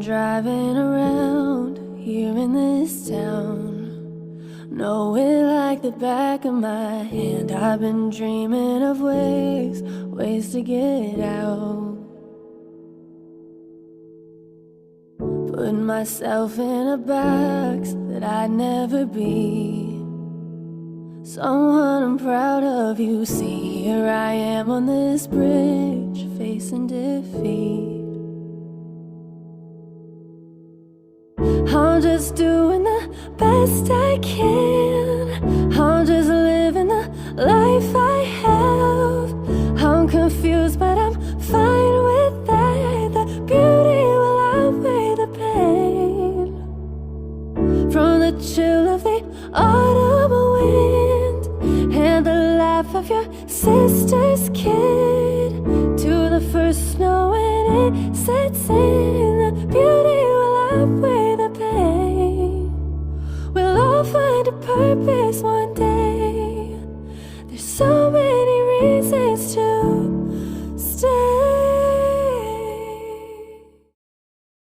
driving around here in this town, know it like the back of my hand. I've been dreaming of ways to get out. Put myself in a box that I'd never be. Someone I'm proud of, you see. Here I am on this bridge, facing defeat. I'm just doing the best I can. I'm just living the life I have. I'm confused, but I'm fine with that. The beauty will outweigh the pain. From the chill of the autumn wind and the laugh of your sister's kid, to the first snow when it sets in. The beauty will outweigh the pain. We'll all find a purpose one day.